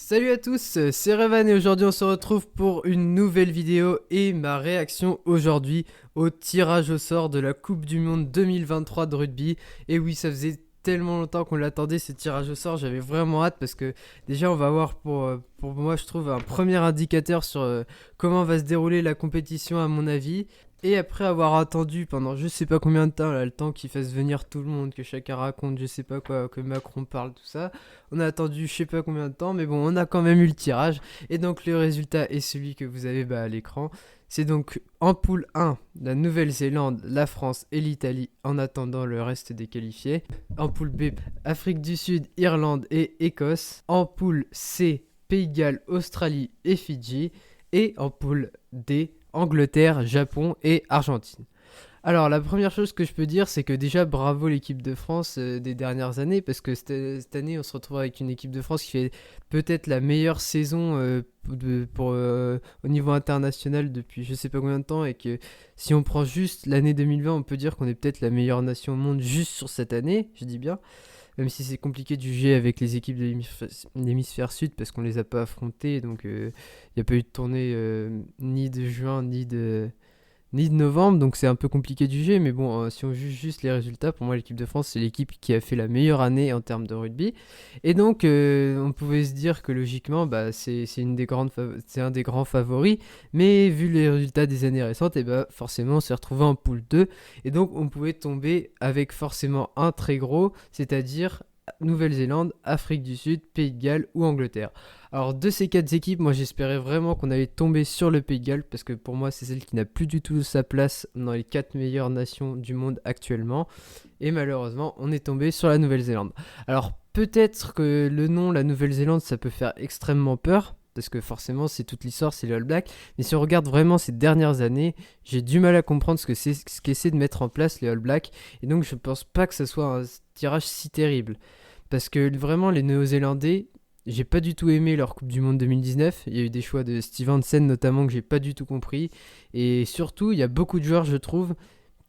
Salut à tous, c'est Revan et aujourd'hui on se retrouve pour une nouvelle vidéo et ma réaction aujourd'hui au tirage au sort de la Coupe du Monde 2023 de rugby. Et oui, ça faisait tellement longtemps qu'on l'attendait ce tirage au sort, j'avais vraiment hâte parce que déjà on va avoir pour moi je trouve un premier indicateur sur comment va se dérouler la compétition à mon avis. Et après avoir attendu pendant je sais pas combien de temps, là, le temps qu'il fasse venir tout le monde, que chacun raconte je sais pas quoi, que Macron parle, tout ça, on a attendu je sais pas combien de temps, mais bon, on a quand même eu le tirage. Et donc le résultat est celui que vous avez à l'écran. C'est donc en poule 1, la Nouvelle-Zélande, la France et l'Italie en attendant le reste des qualifiés. En poule B, Afrique du Sud, Irlande et Écosse. En poule C, Pays de Galles, Australie et Fidji. Et en poule D, Angleterre, Japon et Argentine. Alors, la première chose que je peux dire, c'est que déjà, bravo l'équipe de France des dernières années, parce que cette année, on se retrouve avec une équipe de France qui fait peut-être la meilleure saison au niveau international depuis je sais pas combien de temps, et que si on prend juste l'année 2020, on peut dire qu'on est peut-être la meilleure nation au monde juste sur cette année, je dis bien, même si c'est compliqué de juger avec les équipes de l'hémisphère sud, parce qu'on les a pas affrontées, donc il n'y a pas eu de tournée ni de juin, ni de novembre, donc c'est un peu compliqué de juger, mais bon, si on juge juste les résultats, pour moi l'équipe de France c'est l'équipe qui a fait la meilleure année en termes de rugby, et donc on pouvait se dire que logiquement c'est un des grands favoris, mais vu les résultats des années récentes, et forcément on s'est retrouvé en poule 2, et donc on pouvait tomber avec forcément un très gros, c'est-à-dire Nouvelle-Zélande, Afrique du Sud, Pays de Galles ou Angleterre. Alors de ces quatre équipes, moi j'espérais vraiment qu'on allait tomber sur le Pays de Galles parce que pour moi c'est celle qui n'a plus du tout sa place dans les quatre meilleures nations du monde actuellement. Et malheureusement on est tombé sur la Nouvelle-Zélande. Alors peut-être que le nom la Nouvelle-Zélande ça peut faire extrêmement peur. Parce que forcément c'est toute l'histoire, c'est les All Blacks. Mais si on regarde vraiment ces dernières années, j'ai du mal à comprendre ce qu'essaient de mettre en place les All Blacks. Et donc je pense pas que ce soit un tirage si terrible. Parce que vraiment les Néo-Zélandais, j'ai pas du tout aimé leur Coupe du Monde 2019. Il y a eu des choix de Steve Hansen notamment que j'ai pas du tout compris. Et surtout, il y a beaucoup de joueurs, je trouve,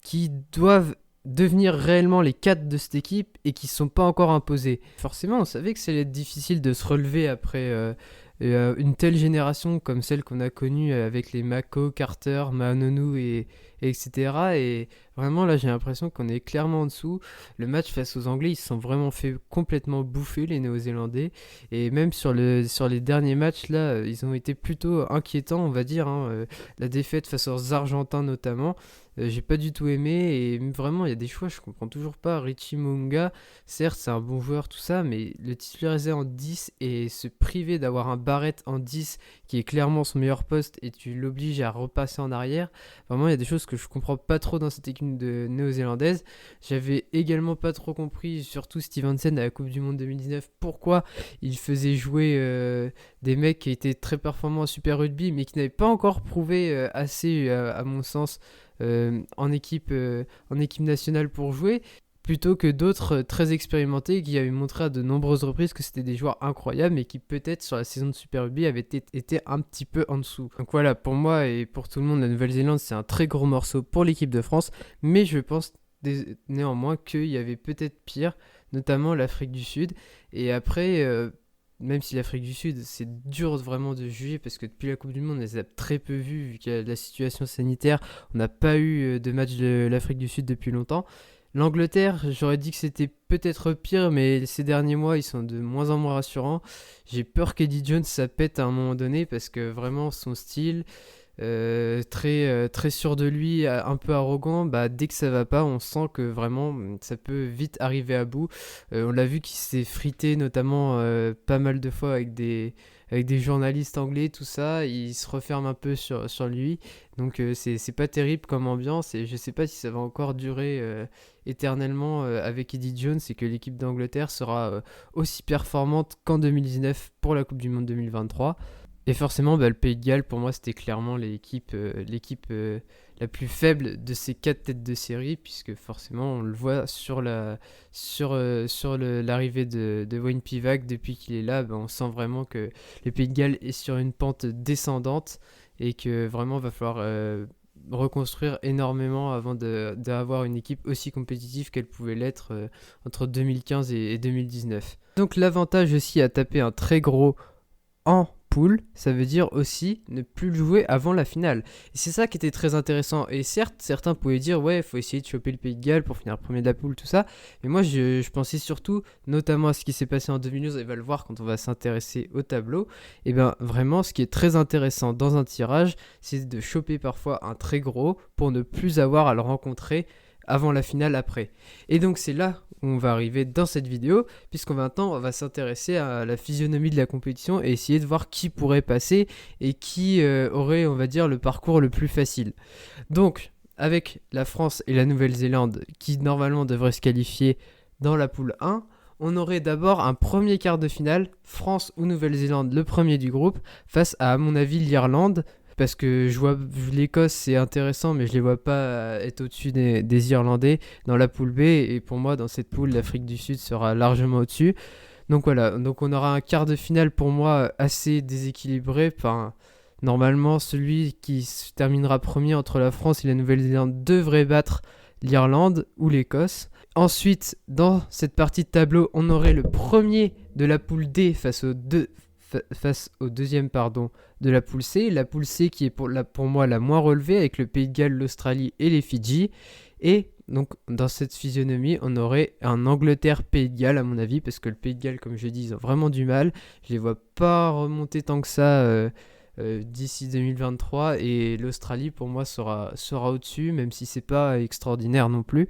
qui doivent devenir réellement les cadres de cette équipe et qui ne sont pas encore imposés. Forcément, on savait que ça allait être difficile de se relever après une telle génération comme celle qu'on a connue avec les Mako, Carter, Manonu etc. Et vraiment, là, j'ai l'impression qu'on est clairement en dessous. Le match face aux Anglais, ils se sont vraiment fait complètement bouffer, les Néo-Zélandais. Et même sur les derniers matchs, là, ils ont été plutôt inquiétants, on va dire, hein. La défaite face aux Argentins, notamment. J'ai pas du tout aimé et vraiment il y a des choix je comprends toujours pas. Richie Mounga, certes c'est un bon joueur tout ça, mais le titulariser en 10 et se priver d'avoir un Barrett en 10 qui est clairement son meilleur poste et tu l'obliges à repasser en arrière, vraiment il y a des choses que je comprends pas trop dans cette équipe de néo-zélandaise. J'avais également pas trop compris, surtout Stevenson à la Coupe du Monde 2019, pourquoi il faisait jouer des mecs qui étaient très performants en Super Rugby mais qui n'avaient pas encore prouvé assez à mon sens en équipe nationale pour jouer, plutôt que d'autres très expérimentés qui avaient montré à de nombreuses reprises que c'était des joueurs incroyables mais qui peut-être sur la saison de Super Rugby avaient été un petit peu en dessous. Donc voilà, pour moi et pour tout le monde, la Nouvelle-Zélande c'est un très gros morceau pour l'équipe de France, mais je pense néanmoins qu'il y avait peut-être pire, notamment l'Afrique du Sud. Et après, même si l'Afrique du Sud, c'est dur vraiment de juger parce que depuis la Coupe du Monde, on les a très peu vus vu qu'il y a la situation sanitaire. On n'a pas eu de match de l'Afrique du Sud depuis longtemps. L'Angleterre, j'aurais dit que c'était peut-être pire, mais ces derniers mois, ils sont de moins en moins rassurants. J'ai peur qu'Eddie Jones, ça pète à un moment donné parce que vraiment son style, très sûr de lui, un peu arrogant, dès que ça va pas, on sent que vraiment ça peut vite arriver à bout. On l'a vu qu'il s'est frité notamment pas mal de fois avec des journalistes anglais, tout ça, il se referme un peu sur lui. Donc c'est pas terrible comme ambiance et je sais pas si ça va encore durer éternellement avec Eddie Jones et que l'équipe d'Angleterre sera aussi performante qu'en 2019 pour la Coupe du Monde 2023. Et forcément, le Pays de Galles, pour moi, c'était clairement l'équipe la plus faible de ces quatre têtes de série, puisque forcément, on le voit sur l'arrivée de Wayne Pivac, depuis qu'il est là, on sent vraiment que le Pays de Galles est sur une pente descendante et que vraiment, va falloir reconstruire énormément avant d'avoir une équipe aussi compétitive qu'elle pouvait l'être entre 2015 et 2019. Donc l'avantage aussi à taper un très gros en poule, ça veut dire aussi ne plus le jouer avant la finale. Et c'est ça qui était très intéressant. Et certes, certains pouvaient dire, ouais, il faut essayer de choper le Pays de Galles pour finir premier de la poule, tout ça. Mais moi, je pensais surtout, notamment à ce qui s'est passé en 2011, et on va le voir quand on va s'intéresser au tableau. Et bien, vraiment, ce qui est très intéressant dans un tirage, c'est de choper parfois un très gros pour ne plus avoir à le rencontrer avant la finale après. Et donc c'est là où on va arriver dans cette vidéo, puisqu'on maintenant on va s'intéresser à la physionomie de la compétition et essayer de voir qui pourrait passer et qui aurait, on va dire, le parcours le plus facile. Donc, avec la France et la Nouvelle-Zélande qui normalement devraient se qualifier dans la poule 1, on aurait d'abord un premier quart de finale, France ou Nouvelle-Zélande, le premier du groupe, face à mon avis, l'Irlande, parce que je vois l'Écosse, c'est intéressant, mais je les vois pas être au-dessus des Irlandais dans la poule B. Et pour moi, dans cette poule, l'Afrique du Sud sera largement au-dessus. Donc voilà, donc on aura un quart de finale pour moi assez déséquilibré. Enfin, normalement, celui qui se terminera premier entre la France et la Nouvelle-Zélande devrait battre l'Irlande ou l'Écosse. Ensuite, dans cette partie de tableau, on aurait le premier de la poule D face au deuxième de la poule C. La poule C qui est pour moi la moins relevée avec le Pays de Galles, l'Australie et les Fidji. Et donc dans cette physionomie, on aurait un Angleterre-Pays de Galles à mon avis, parce que le Pays de Galles, comme je dis, ils ont vraiment du mal. Je les vois pas remonter tant que ça d'ici 2023, et l'Australie pour moi sera au-dessus, même si c'est pas extraordinaire non plus.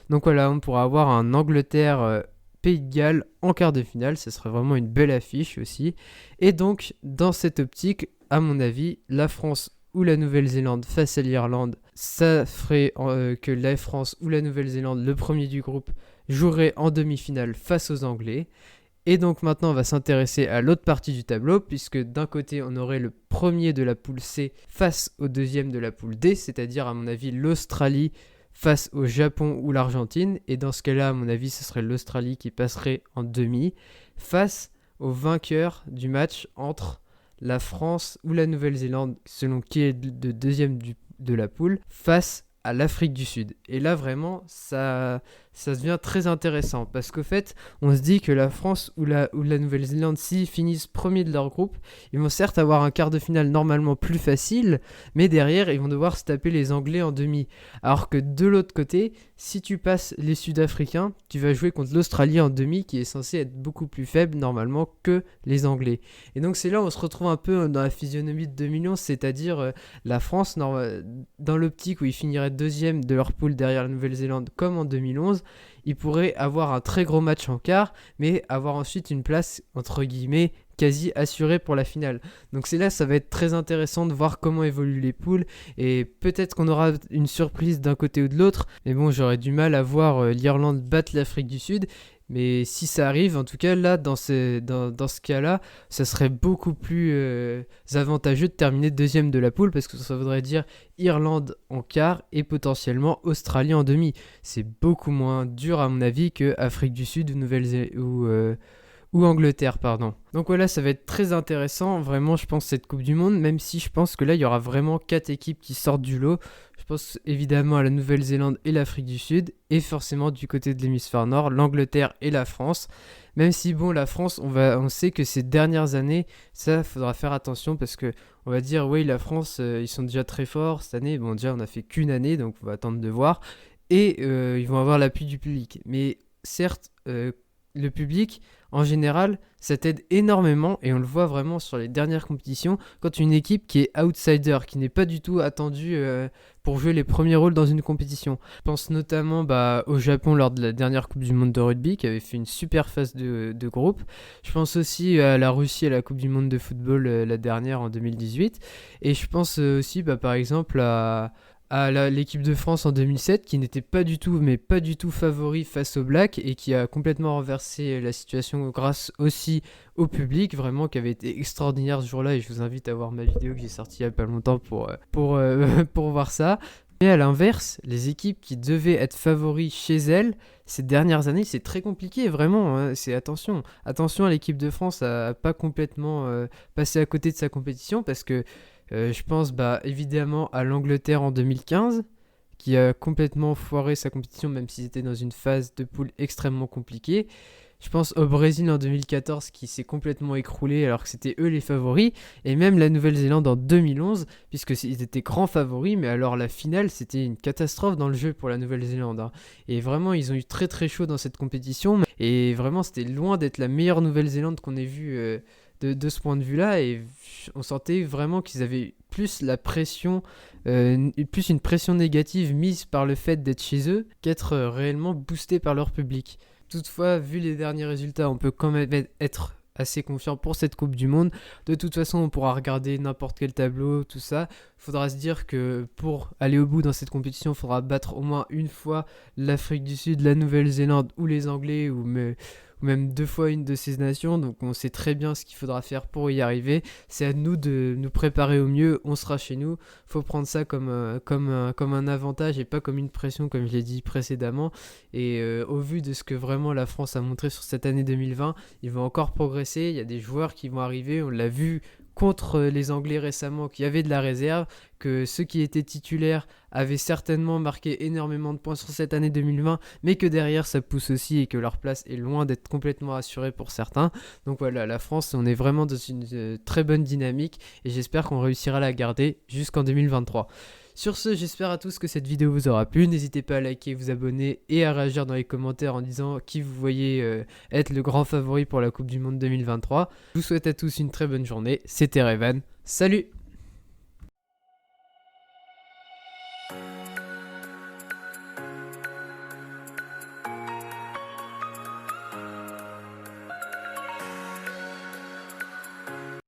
Donc voilà, on pourra avoir un Angleterre Pays de Galles en quart de finale, ce serait vraiment une belle affiche aussi. Et donc, dans cette optique, à mon avis, la France ou la Nouvelle-Zélande face à l'Irlande, ça ferait que la France ou la Nouvelle-Zélande, le premier du groupe, jouerait en demi-finale face aux Anglais. Et donc maintenant, on va s'intéresser à l'autre partie du tableau, puisque d'un côté, on aurait le premier de la poule C face au deuxième de la poule D, c'est-à-dire à mon avis l'Australie face au Japon ou l'Argentine, et dans ce cas-là, à mon avis, ce serait l'Australie qui passerait en demi, face au vainqueur du match entre la France ou la Nouvelle-Zélande, selon qui est le deuxième de la poule, face à l'Afrique du Sud. Et là, vraiment, ça devient très intéressant, parce qu'au fait, on se dit que la France ou la Nouvelle-Zélande, s'ils finissent premier de leur groupe, ils vont certes avoir un quart de finale normalement plus facile, mais derrière, ils vont devoir se taper les Anglais en demi. Alors que de l'autre côté, si tu passes les Sud-Africains, tu vas jouer contre l'Australie en demi, qui est censée être beaucoup plus faible normalement que les Anglais. Et donc c'est là où on se retrouve un peu dans la physionomie de 2011, c'est-à-dire la France, dans l'optique où ils finiraient deuxième de leur poule derrière la Nouvelle-Zélande comme en 2011, ils pourraient avoir un très gros match en quart, mais avoir ensuite une place, entre guillemets, quasi assurée pour la finale. Donc c'est là, ça va être très intéressant de voir comment évoluent les poules, et peut-être qu'on aura une surprise d'un côté ou de l'autre, mais bon, j'aurais du mal à voir l'Irlande battre l'Afrique du Sud. Mais si ça arrive, en tout cas, là, dans ce cas-là, ça serait beaucoup plus avantageux de terminer deuxième de la poule, parce que ça voudrait dire Irlande en quart et potentiellement Australie en demi. C'est beaucoup moins dur, à mon avis, que Afrique du Sud ou Angleterre, pardon. Donc voilà, ça va être très intéressant, vraiment, je pense, cette Coupe du Monde, même si je pense que là, il y aura vraiment 4 équipes qui sortent du lot. Je pense évidemment à la Nouvelle-Zélande et l'Afrique du Sud, et forcément du côté de l'hémisphère nord, l'Angleterre et la France. Même si bon, la France, on sait que ces dernières années, ça faudra faire attention, parce que on va dire oui, la France, ils sont déjà très forts cette année. Bon, déjà on a fait qu'une année, donc on va attendre de voir, et ils vont avoir l'appui du public. Mais certes, le public, en général, ça t'aide énormément, et on le voit vraiment sur les dernières compétitions, quand une équipe qui est outsider, qui n'est pas du tout attendue pour jouer les premiers rôles dans une compétition. Je pense notamment au Japon lors de la dernière Coupe du Monde de rugby, qui avait fait une super phase de groupe. Je pense aussi à la Russie à la Coupe du Monde de football la dernière en 2018. Et je pense aussi par exemple à l'équipe de France en 2007, qui n'était pas du tout favori face aux Blacks, et qui a complètement renversé la situation grâce aussi au public, vraiment, qui avait été extraordinaire ce jour-là. Et je vous invite à voir ma vidéo que j'ai sortie il n'y a pas longtemps pour voir ça. Et à l'inverse, les équipes qui devaient être favoris chez elles, ces dernières années, c'est très compliqué, vraiment. Hein, attention à l'équipe de France à pas complètement passer à côté de sa compétition, parce que je pense évidemment à l'Angleterre en 2015, qui a complètement foiré sa compétition, même s'ils étaient dans une phase de poule extrêmement compliquée. Je pense au Brésil en 2014 qui s'est complètement écroulé alors que c'était eux les favoris, et même la Nouvelle-Zélande en 2011, puisqu'ils étaient grands favoris, mais alors la finale c'était une catastrophe dans le jeu pour la Nouvelle-Zélande, hein. Et vraiment ils ont eu très très chaud dans cette compétition, et vraiment c'était loin d'être la meilleure Nouvelle-Zélande qu'on ait vue de ce point de vue-là, et on sentait vraiment qu'ils avaient plus la pression, plus une pression négative mise par le fait d'être chez eux qu'être réellement boosté par leur public. Toutefois, vu les derniers résultats, on peut quand même être assez confiant pour cette Coupe du Monde. De toute façon, on pourra regarder n'importe quel tableau, tout ça. Faudra se dire que pour aller au bout dans cette compétition, il faudra battre au moins une fois l'Afrique du Sud, la Nouvelle-Zélande ou les Anglais, ou même deux fois une de ces nations. Donc on sait très bien ce qu'il faudra faire pour y arriver. C'est à nous de nous préparer au mieux. On sera chez nous. Faut prendre ça comme un avantage et pas comme une pression, comme je l'ai dit précédemment. Et au vu de ce que vraiment la France a montré sur cette année 2020, il va encore progresser. Il y a des joueurs qui vont arriver. On l'a vu contre les Anglais récemment, qui avaient de la réserve, que ceux qui étaient titulaires avaient certainement marqué énormément de points sur cette année 2020, mais que derrière ça pousse aussi et que leur place est loin d'être complètement assurée pour certains. Donc voilà, la France, on est vraiment dans une très bonne dynamique et j'espère qu'on réussira à la garder jusqu'en 2023. Sur ce, j'espère à tous que cette vidéo vous aura plu. N'hésitez pas à liker, vous abonner et à réagir dans les commentaires en disant qui vous voyez être le grand favori pour la Coupe du Monde 2023. Je vous souhaite à tous une très bonne journée. C'était Revan. Salut!